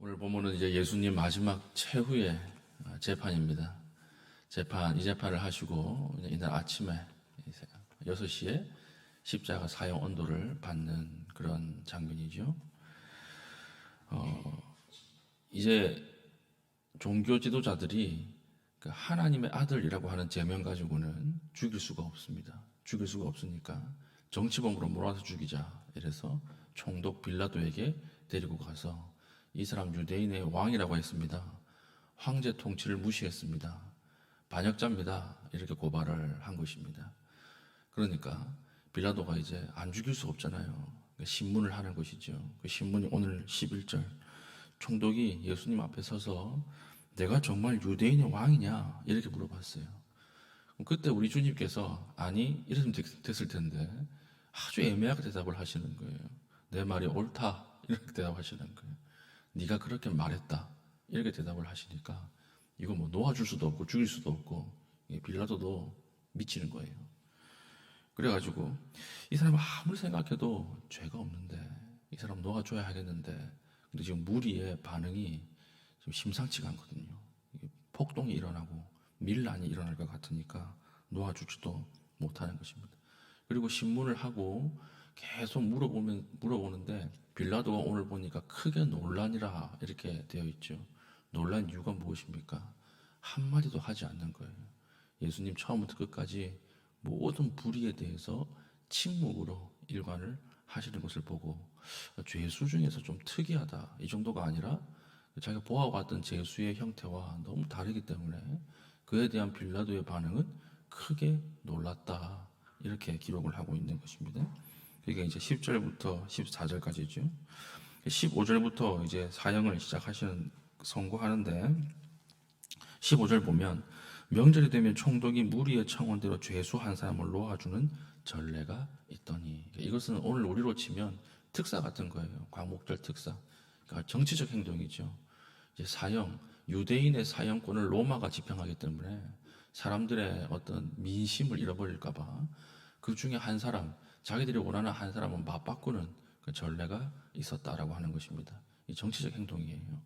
오늘 본문은 이제 예수님 마지막 최후의 재판입니다. 이 재판을 하시고 이날 아침에 6시에 십자가 사형 언도를 받는 그런 장면이죠. 이제 종교 지도자들이 하나님의 아들이라고 하는 제명 가지고는 죽일 수가 없습니다. 죽일 수가 없으니까 정치범으로 몰아서 죽이자. 이래서 총독 빌라도에게 데리고 가서 이 사람 유대인의 왕이라고 했습니다. 황제 통치를 무시했습니다. 반역자입니다. 이렇게 고발을 한 것입니다. 그러니까 빌라도가 이제 안 죽일 수 없잖아요. 신문을 하는 것이죠. 그 신문이 오늘 11절 총독이 예수님 앞에 서서 내가 정말 유대인의 왕이냐 이렇게 물어봤어요. 그때 우리 주님께서 아니 이랬으면 됐을 텐데 아주 애매하게 대답을 하시는 거예요. 내 말이 옳다 이렇게 대답하시는 거예요. 네가 그렇게 말했다 이렇게 대답을 하시니까 이거 뭐 놓아줄 수도 없고 죽일 수도 없고 빌라도도 미치는 거예요. 그래가지고 이 사람은 아무리 생각해도 죄가 없는데 이 사람 놓아줘야 하겠는데 근데 지금 무리의 반응이 좀 심상치가 않거든요. 폭동이 일어나고 밀란이 일어날 것 같으니까 놓아주지도 못하는 것입니다. 그리고 신문을 하고 계속 물어보는데 빌라도가 오늘 보니까 크게 논란이라 이렇게 되어 있죠. 논란 이유가 무엇입니까? 한마디도 하지 않는 거예요. 예수님 처음부터 끝까지 모든 불의에 대해서 침묵으로 일관을 하시는 것을 보고 죄수 중에서 좀 특이하다 이 정도가 아니라 자기가 보아왔던 죄수의 형태와 너무 다르기 때문에 그에 대한 빌라도의 반응은 크게 놀랐다 이렇게 기록을 하고 있는 것입니다. 그게 이제 10절부터 14절까지죠. 15절부터 이제 사형을 선고하는데 15절 보면 명절이 되면 총독이 무리의 청원대로 죄수 한 사람을 놓아주는 전례가 있더니 이것은 오늘 우리로 치면 특사 같은 거예요. 광복절 특사. 그러니까 정치적 행동이죠. 이제 유대인의 사형권을 로마가 집행하기 때문에 사람들의 어떤 민심을 잃어버릴까봐 그 중에 한 사람, 자기들이 원하는 한 사람은 맞바꾸는 그 전례가 있었다라고 하는 것입니다. 이 정치적 행동이에요.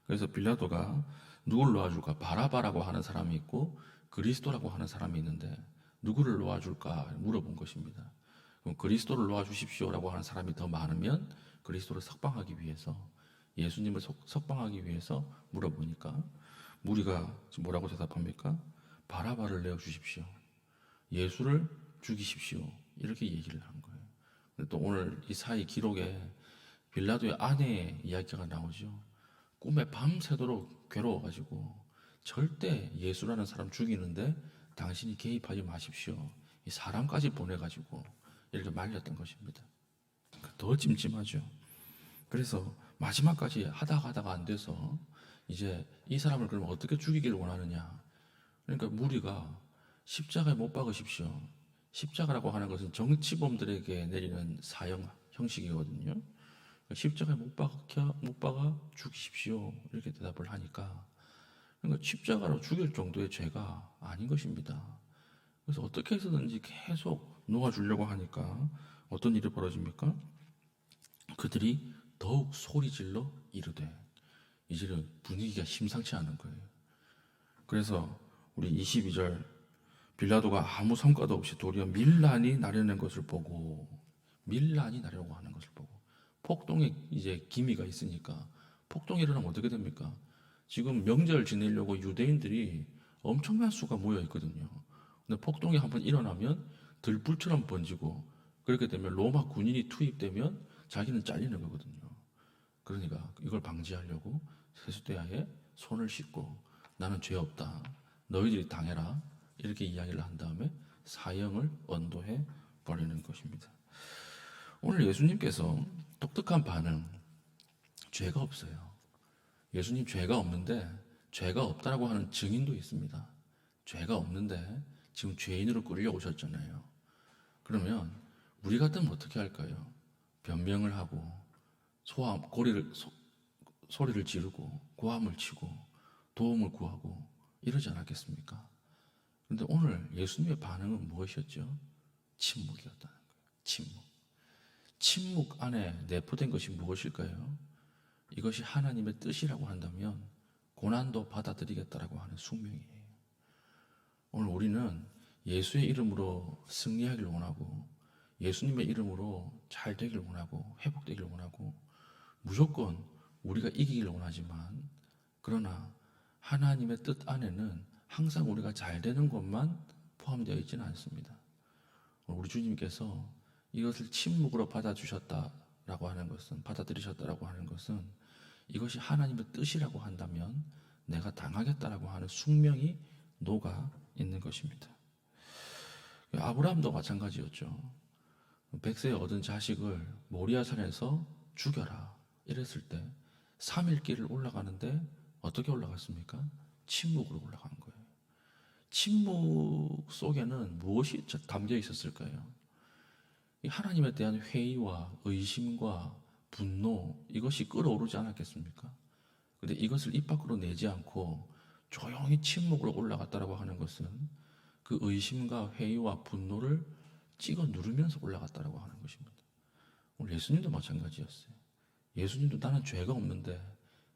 그래서 빌라도가 누굴 놓아줄까? 바라바라고 하는 사람이 있고 그리스도라고 하는 사람이 있는데 누구를 놓아줄까 물어본 것입니다. 그럼 그리스도를 놓아주십시오라고 하는 사람이 더 많으면 그리스도를 석방하기 위해서 예수님을 석방하기 위해서 물어보니까 무리가 뭐라고 대답합니까? 바라바를 내어주십시오. 예수를 죽이십시오. 이렇게 얘기를 한 거예요. 또 오늘 이 사이 기록에 빌라도의 아내의 이야기가 나오죠. 꿈에 밤새도록 괴로워가지고 절대 예수라는 사람 죽이는데 당신이 개입하지 마십시오. 이 사람까지 보내가지고 이렇게 말렸던 것입니다. 더 찜찜하죠. 그래서 마지막까지 하다가 안 돼서 이제 이 사람을 그러면 어떻게 죽이기를 원하느냐. 그러니까 무리가 십자가에 못 박으십시오. 십자가라고 하는 것은 정치범들에게 내리는 사형 형식이거든요. 십자가에 못 박아 죽이십시오. 이렇게 대답을 하니까 그러니까 십자가로 죽일 정도의 죄가 아닌 것입니다. 그래서 어떻게 해서든지 계속 놓아주려고 하니까 어떤 일이 벌어집니까? 그들이 더욱 소리질러 이르되 이제는 분위기가 심상치 않은 거예요. 그래서 우리 22절 빌라도가 아무 성과도 없이 도리어 밀란이 나려는 것을 보고 밀란이 나려고 하는 것을 보고 폭동에 이제 기미가 있으니까 폭동이 일어나면 어떻게 됩니까? 지금 명절 지내려고 유대인들이 엄청난 수가 모여 있거든요. 근데 폭동이 한번 일어나면 들불처럼 번지고 그렇게 되면 로마 군인이 투입되면 자기는 잘리는 거거든요. 그러니까 이걸 방지하려고 세수대야에 손을 씻고 나는 죄 없다. 너희들이 당해라. 이렇게 이야기를 한 다음에 사형을 언도해 버리는 것입니다. 오늘 예수님께서 독특한 반응, 죄가 없어요. 예수님 죄가 없는데 죄가 없다라고 하는 증인도 있습니다. 죄가 없는데 지금 죄인으로 끌려오셨잖아요. 그러면 우리 같으면 어떻게 할까요? 변명을 하고 소리를 지르고 고함을 치고 도움을 구하고 이러지 않았겠습니까? 그런데 오늘 예수님의 반응은 무엇이었죠? 침묵이었다는 거예요. 침묵 안에 내포된 것이 무엇일까요? 이것이 하나님의 뜻이라고 한다면 고난도 받아들이겠다라고 하는 숙명이에요. 오늘 우리는 예수의 이름으로 승리하길 원하고 예수님의 이름으로 잘 되길 원하고 회복되길 원하고 무조건 우리가 이기길 원하지만 그러나 하나님의 뜻 안에는 항상 우리가 잘 되는 것만 포함되어 있지는 않습니다. 우리 주님께서 이것을 침묵으로 받아들이셨다라고 하는 것은 이것이 하나님의 뜻이라고 한다면 내가 당하겠다라고 하는 숙명이 녹아 있는 것입니다. 아브라함도 마찬가지였죠. 백세에 얻은 자식을 모리아산에서 죽여라 이랬을 때 3일 길을 올라가는데 어떻게 올라갔습니까? 침묵으로 올라간 거예요. 침묵 속에는 무엇이 담겨 있었을까요? 이 하나님에 대한 회의와 의심과 분노 이것이 끓어오르지 않았겠습니까? 근데 이것을 입 밖으로 내지 않고 조용히 침묵으로 올라갔다라고 하는 것은 그 의심과 회의와 분노를 찍어 누르면서 올라갔다라고 하는 것입니다. 오늘 예수님도 마찬가지였어요. 예수님도 나는 죄가 없는데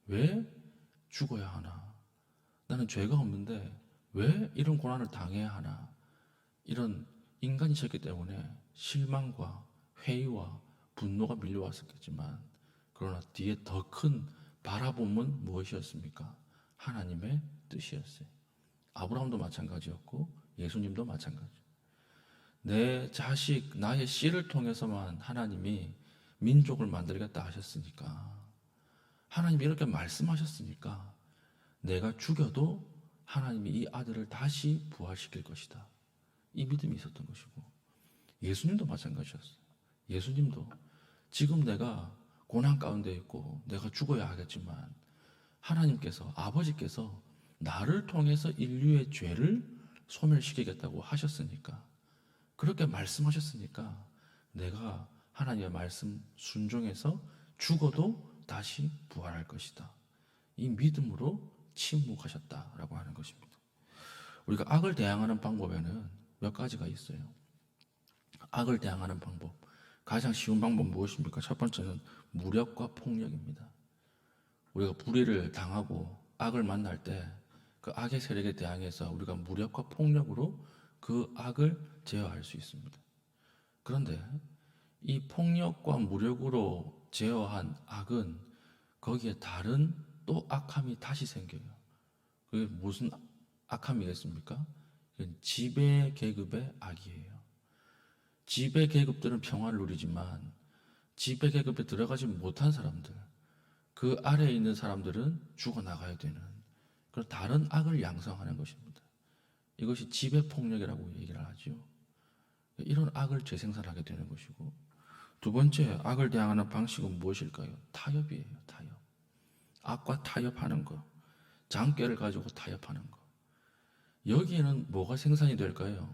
왜 죽어야 하나? 나는 죄가 없는데 왜 이런 고난을 당해야 하나? 이런 인간이셨기 때문에 실망과 회의와 분노가 밀려왔었겠지만 그러나 뒤에 더 큰 바라봄은 무엇이었습니까? 하나님의 뜻이었어요. 아브라함도 마찬가지였고 예수님도 마찬가지. 내 자식, 나의 씨를 통해서만 하나님이 민족을 만들겠다 하셨으니까 하나님이 이렇게 말씀하셨으니까 내가 죽여도 하나님이 이 아들을 다시 부활시킬 것이다. 이 믿음이 있었던 것이고 예수님도 마찬가지였어요. 예수님도 지금 내가 고난 가운데 있고 내가 죽어야 하겠지만 하나님께서 아버지께서 나를 통해서 인류의 죄를 소멸시키겠다고 하셨으니까 그렇게 말씀하셨으니까 내가 하나님의 말씀 순종해서 죽어도 다시 부활할 것이다. 이 믿음으로 침묵하셨다라고 하는 것입니다. 우리가 악을 대항하는 방법에는 몇 가지가 있어요. 악을 대항하는 방법. 가장 쉬운 방법 무엇입니까? 첫 번째는 무력과 폭력입니다. 우리가 불의를 당하고 악을 만날 때 그 악의 세력에 대항해서 우리가 무력과 폭력으로 그 악을 제어할 수 있습니다. 그런데 이 폭력과 무력으로 제어한 악은 거기에 다른 또 악함이 다시 생겨요. 그게 무슨 악함이겠습니까? 지배 계급의 악이에요. 지배 계급들은 평화를 누리지만 지배 계급에 들어가지 못한 사람들, 그 아래에 있는 사람들은 죽어나가야 되는 그런 다른 악을 양성하는 것입니다. 이것이 지배 폭력이라고 얘기를 하죠. 이런 악을 재생산하게 되는 것이고 두 번째 악을 대항하는 방식은 무엇일까요? 타협이에요. 타협. 악과 타협하는 것. 장깨를 가지고 타협하는 것. 여기에는 뭐가 생산이 될까요?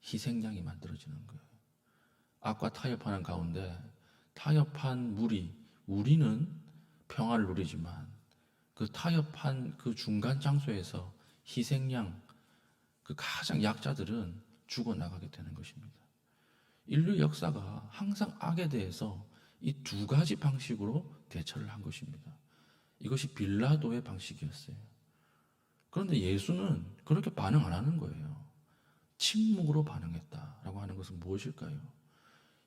희생양이 만들어지는 거예요. 악과 타협하는 가운데 타협한 우리는 평화를 누리지만 그 타협한 그 중간 장소에서 희생양, 그 가장 약자들은 죽어나가게 되는 것입니다. 인류 역사가 항상 악에 대해서 이 두 가지 방식으로 대처를 한 것입니다. 이것이 빌라도의 방식이었어요. 그런데 예수는 그렇게 반응 안 하는 거예요. 침묵으로 반응했다라고 하는 것은 무엇일까요?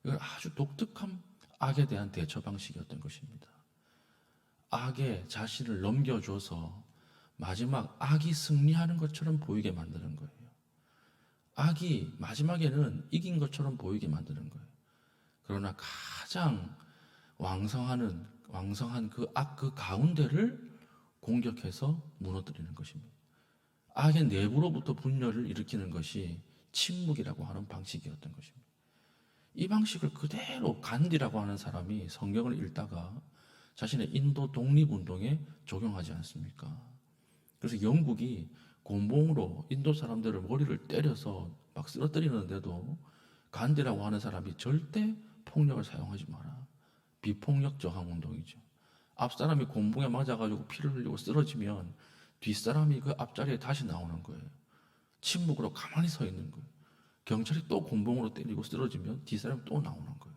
이건 아주 독특한 악에 대한 대처 방식이었던 것입니다. 악에 자신을 넘겨줘서 마지막 악이 승리하는 것처럼 보이게 만드는 거예요. 악이 마지막에는 이긴 것처럼 보이게 만드는 거예요. 그러나 가장 왕성한 그 악 그 가운데를 공격해서 무너뜨리는 것입니다. 악의 내부로부터 분열을 일으키는 것이 침묵이라고 하는 방식이었던 것입니다. 이 방식을 그대로 간디라고 하는 사람이 성경을 읽다가 자신의 인도 독립운동에 적용하지 않습니까? 그래서 영국이 곤봉으로 인도 사람들을 머리를 때려서 막 쓰러뜨리는데도 간디라고 하는 사람이 절대 폭력을 사용하지 마라. 비폭력 저항 운동이죠. 앞사람이 곤봉에 맞아가지고 피를 흘리고 쓰러지면 뒷사람이 그 앞자리에 다시 나오는 거예요. 침묵으로 가만히 서 있는 거예요. 경찰이 또 곤봉으로 때리고 쓰러지면 뒷사람이 또 나오는 거예요.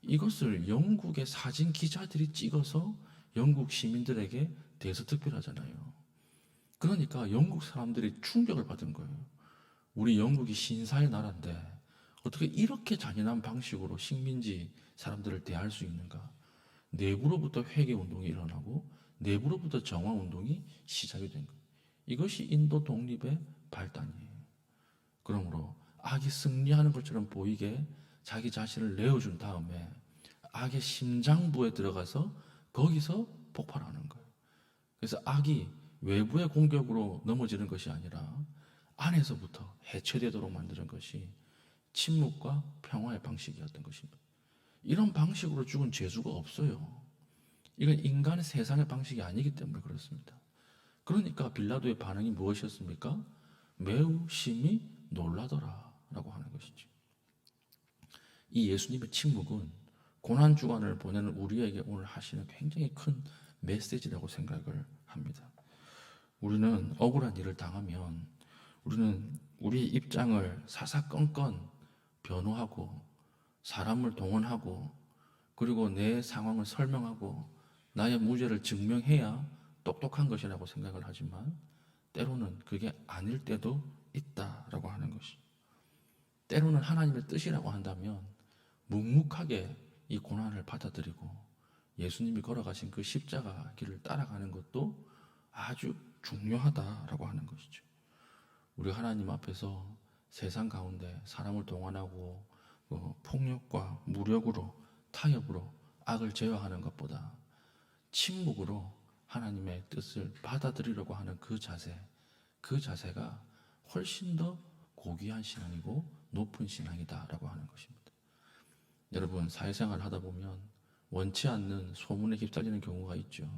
이것을 영국의 사진 기자들이 찍어서 영국 시민들에게 대서특필하잖아요. 그러니까 영국 사람들이 충격을 받은 거예요. 우리 영국이 신사의 나라인데 어떻게 이렇게 잔인한 방식으로 식민지 사람들을 대할 수 있는가? 내부로부터 회개운동이 일어나고 내부로부터 정화운동이 시작이 된 거예요. 이것이 인도 독립의 발단이에요. 그러므로 악이 승리하는 것처럼 보이게 자기 자신을 내어준 다음에 악의 심장부에 들어가서 거기서 폭발하는 거예요. 그래서 악이 외부의 공격으로 넘어지는 것이 아니라 안에서부터 해체되도록 만드는 것이 침묵과 평화의 방식이었던 것입니다. 이런 방식으로 죽은 죄수가 없어요. 이건 인간의 세상의 방식이 아니기 때문에 그렇습니다. 그러니까 빌라도의 반응이 무엇이었습니까? 매우 심히 놀라더라 라고 하는 것이죠. 이 예수님의 침묵은 고난주간을 보내는 우리에게 오늘 하시는 굉장히 큰 메시지라고 생각을 합니다. 우리는 억울한 일을 당하면 우리는 우리의 입장을 사사건건 변호하고 사람을 동원하고 그리고 내 상황을 설명하고 나의 무죄를 증명해야 똑똑한 것이라고 생각을 하지만 때로는 그게 아닐 때도 있다라고 하는 것이. 때로는 하나님의 뜻이라고 한다면 묵묵하게 이 고난을 받아들이고 예수님이 걸어가신 그 십자가 길을 따라가는 것도 아주 중요하다라고 하는 것이죠. 우리 하나님 앞에서 세상 가운데 사람을 동원하고 폭력과 무력으로 타협으로 악을 제어하는 것보다 침묵으로 하나님의 뜻을 받아들이려고 하는 그 자세가 훨씬 더 고귀한 신앙이고 높은 신앙이다라고 하는 것입니다. 여러분, 사회생활을 하다 보면 원치 않는 소문에 휩쓸리는 경우가 있죠.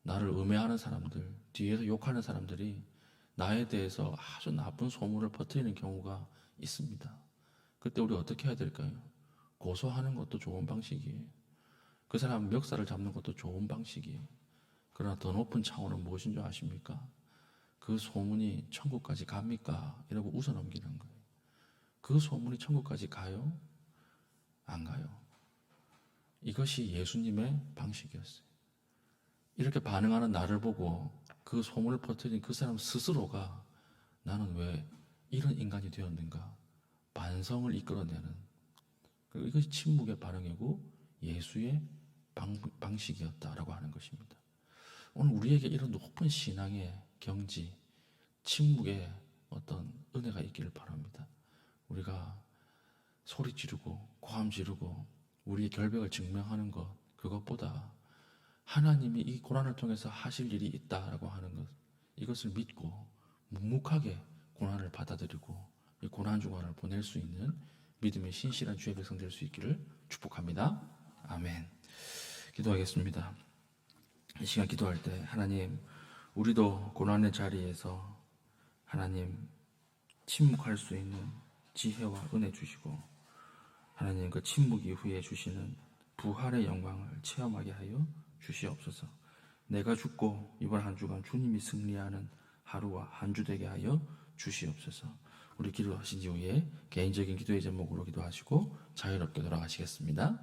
나를 음해하는 사람들, 뒤에서 욕하는 사람들이 나에 대해서 아주 나쁜 소문을 퍼뜨리는 경우가 있습니다. 그때 우리 어떻게 해야 될까요? 고소하는 것도 좋은 방식이에요. 그 사람 멱살을 잡는 것도 좋은 방식이에요. 그러나 더 높은 차원은 무엇인 줄 아십니까? 그 소문이 천국까지 갑니까? 이러고 웃어넘기는 거예요. 그 소문이 천국까지 가요? 안 가요. 이것이 예수님의 방식이었어요. 이렇게 반응하는 나를 보고 그 소문을 퍼뜨린 그 사람 스스로가 나는 왜 이런 인간이 되었는가? 반성을 이끌어내는 이것이 침묵의 반응이고 예수의 방식이었다라고 하는 것입니다. 오늘 우리에게 이런 높은 신앙의 경지, 침묵의 어떤 은혜가 있기를 바랍니다. 우리가 소리 지르고 고함 지르고 우리의 결백을 증명하는 것, 그것보다 하나님이 이 고난을 통해서 하실 일이 있다라고 하는 것, 이것을 믿고 묵묵하게 고난을 받아들이고 이 고난 주간을 보낼 수 있는 믿음의 신실한 주의 백성 될 수 있기를 축복합니다. 아멘. 기도하겠습니다. 이 시간 기도할 때 하나님, 우리도 고난의 자리에서 하나님 침묵할 수 있는 지혜와 은혜 주시고 하나님 그 침묵 이후에 주시는 부활의 영광을 체험하게 하여 주시옵소서. 내가 죽고 이번 한 주간 주님이 승리하는 하루와 한 주 되게 하여 주시옵소서. 우리 기도하신 이후에 개인적인 기도의 제목으로 기도하시고 자유롭게 돌아가시겠습니다.